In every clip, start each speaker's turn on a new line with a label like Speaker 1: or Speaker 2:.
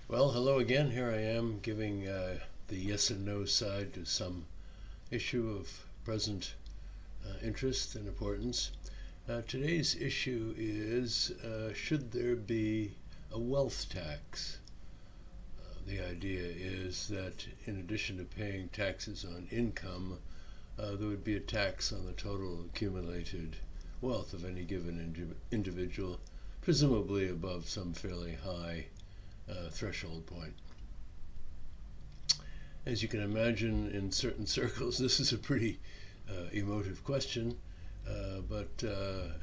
Speaker 1: Well, hello again. Here I am giving the yes and no side to some issue of present interest and importance. Today's issue is should there be a wealth tax? The idea is that in addition to paying taxes on income, there would be a tax on the total accumulated wealth of any given individual, presumably above some fairly high threshold point. As you can imagine, in certain circles, this is a pretty emotive question, but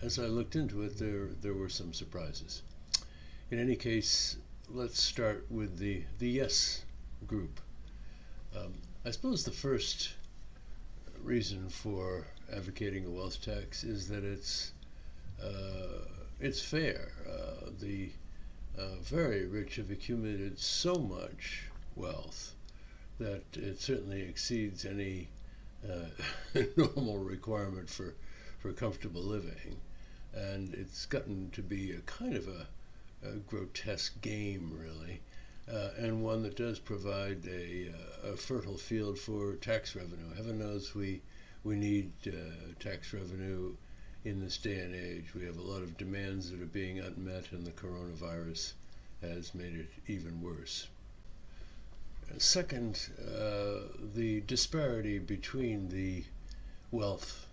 Speaker 1: as I looked into it, there were some surprises. In any case, let's start with the yes group. I suppose the first reason for advocating a wealth tax is that it's fair. The very rich have accumulated so much wealth that it certainly exceeds any normal requirement for comfortable living. And it's gotten to be a kind of a grotesque game, really, and one that does provide a fertile field for tax revenue. Heaven knows we need tax revenue in this day and age. We have a lot of demands that are being unmet, and the coronavirus has made it even worse. Second, the disparity between the wealth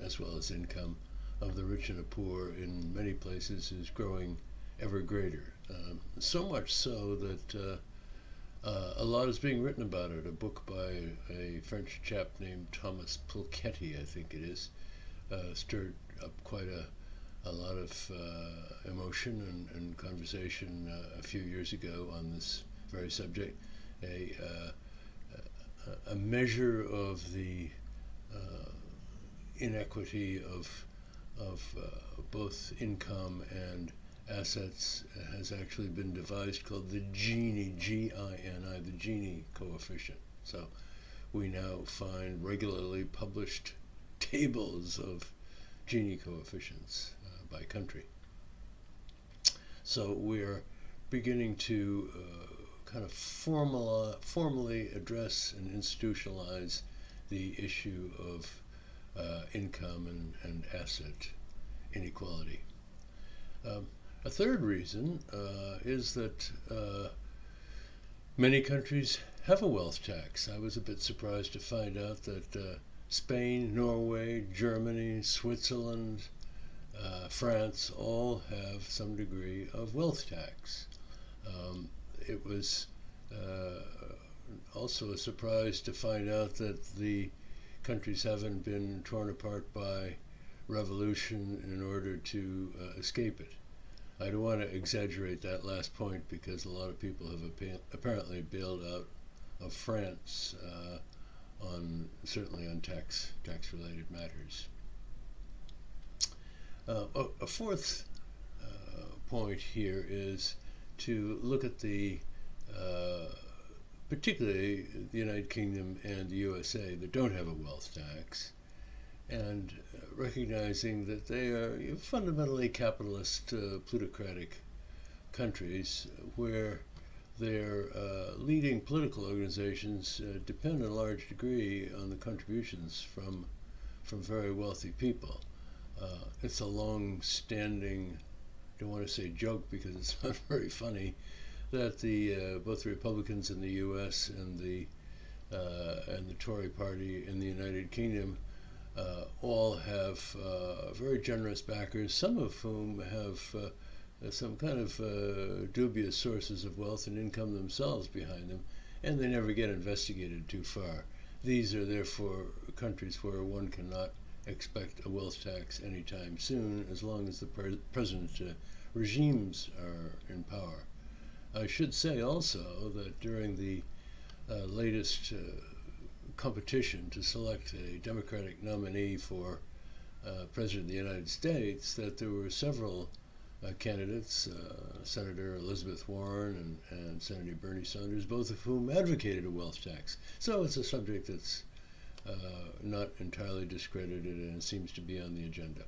Speaker 1: as well as income of the rich and the poor in many places is growing ever greater. So much so that a lot is being written about it. A book by a French chap named Thomas Piketty, I think it is, stirred up quite a lot of emotion and conversation a few years ago on this very subject. A measure of the inequity of both income and assets has actually been devised, called the Gini, G-I-N-I, the Gini coefficient. So we now find regularly published tables of Gini coefficients by country. So we're beginning to kind of formally address and institutionalize the issue of income and asset inequality. A third reason is that many countries have a wealth tax. I was a bit surprised to find out that Spain, Norway, Germany, Switzerland, France all have some degree of wealth tax. It was also a surprise to find out that the countries haven't been torn apart by revolution in order to escape it. I don't want to exaggerate that last point because a lot of people have apparently bailed out of France certainly on tax-related matters. A fourth point here is to look at particularly the United Kingdom and the USA that don't have a wealth tax, and recognizing that they are fundamentally capitalist, plutocratic countries where their leading political organizations depend in a large degree on the contributions from very wealthy people. It's a long-standing, don't want to say joke because it's not very funny, that both the Republicans in the U.S. and the Tory party in the United Kingdom all have very generous backers, some of whom have some kind of dubious sources of wealth and income themselves behind them, and they never get investigated too far. These are therefore countries where one cannot expect a wealth tax anytime soon, as long as the present regimes are in power. I should say also that during the latest competition to select a Democratic nominee for President of the United States, that there were several candidates, Senator Elizabeth Warren and Senator Bernie Sanders, both of whom advocated a wealth tax. So it's a subject that's not entirely discredited and seems to be on the agenda.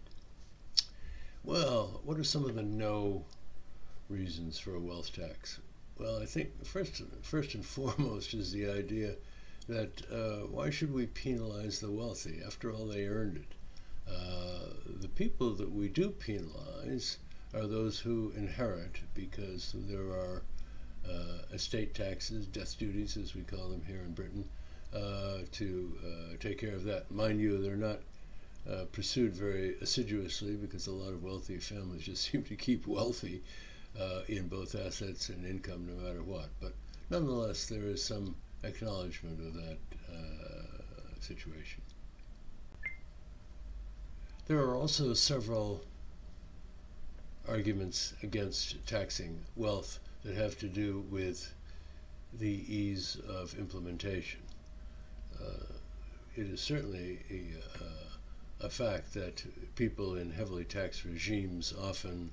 Speaker 1: Well, what are some of the no reasons for a wealth tax? Well, I think first and foremost is the idea that why should we penalize the wealthy? After all, they earned it. The people that we do penalize are those who inherit, because there are estate taxes, death duties, as we call them here in Britain, to take care of that. Mind you, they're not pursued very assiduously, because a lot of wealthy families just seem to keep wealthy in both assets and income no matter what. But nonetheless, there is some acknowledgement of that situation. There are also several arguments against taxing wealth that have to do with the ease of implementation. It is certainly a fact that people in heavily taxed regimes often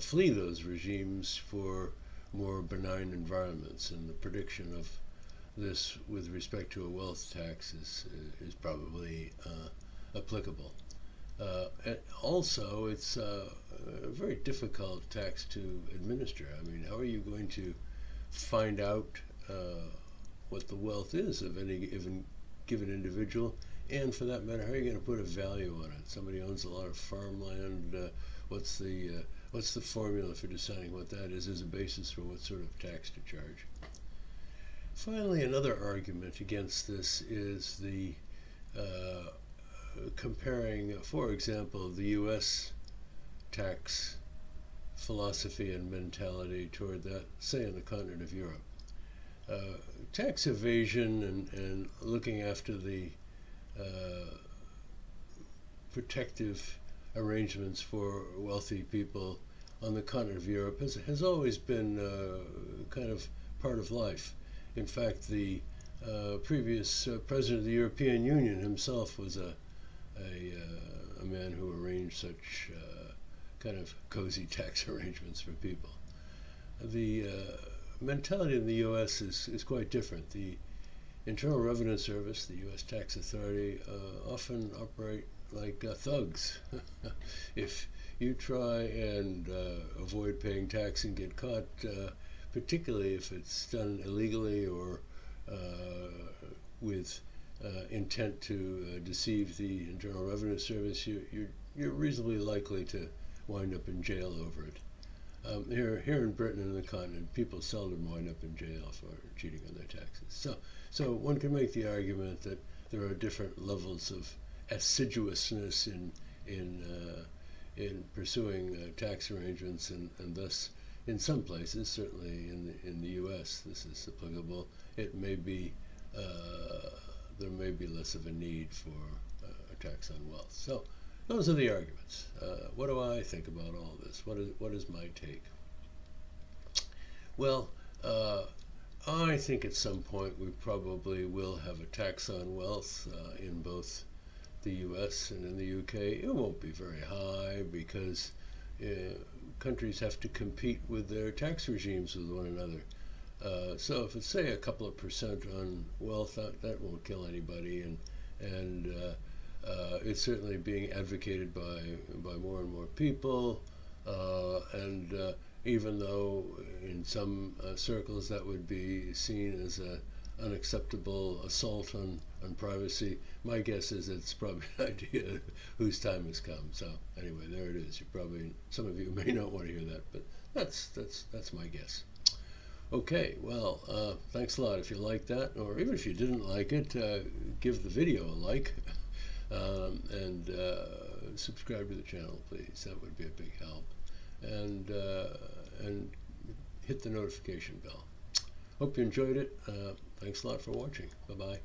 Speaker 1: flee those regimes for more benign environments, and the prediction of this with respect to a wealth tax is probably applicable. And also, it's a very difficult tax to administer. I mean, how are you going to find out what the wealth is of any given individual? And for that matter, how are you going to put a value on it? Somebody owns a lot of farmland. What's the formula for deciding what that is as a basis for what sort of tax to charge? Finally, another argument against this is the comparing, for example, the U.S. tax philosophy and mentality toward that, say, in the continent of Europe. Tax evasion and looking after the protective arrangements for wealthy people on the continent of Europe has always been kind of part of life. In fact, the previous president of the European Union himself was a man who arranged such kind of cozy tax arrangements for people. The mentality in the U.S. is quite different. The Internal Revenue Service, the U.S. Tax Authority, often operate like thugs. If you try and avoid paying tax and get caught, particularly if it's done illegally or with intent to deceive the Internal Revenue Service, you're reasonably likely to wind up in jail over it. Here in Britain and the continent, people seldom wind up in jail for cheating on their taxes. So one can make the argument that there are different levels of assiduousness in pursuing tax arrangements, and thus, in some places, certainly in the U.S., this is applicable. It may be there may be less of a need for a tax on wealth. So those are the arguments. What do I think about all this? What is my take? Well, I think at some point we probably will have a tax on wealth in both the U.S. and in the U.K. It won't be very high because countries have to compete with their tax regimes with one another. So if it's, say, a couple of percent on wealth, that won't kill anybody, and it's certainly being advocated by more and more people, and even though in some circles that would be seen as an unacceptable assault on privacy, my guess is it's probably an idea whose time has come. So anyway, there it is. Some of you may not want to hear that, but that's my guess. Okay, well, thanks a lot. If you liked that, or even if you didn't like it, give the video a like, and subscribe to the channel, please. That would be a big help. And hit the notification bell. Hope you enjoyed it. Thanks a lot for watching. Bye-bye.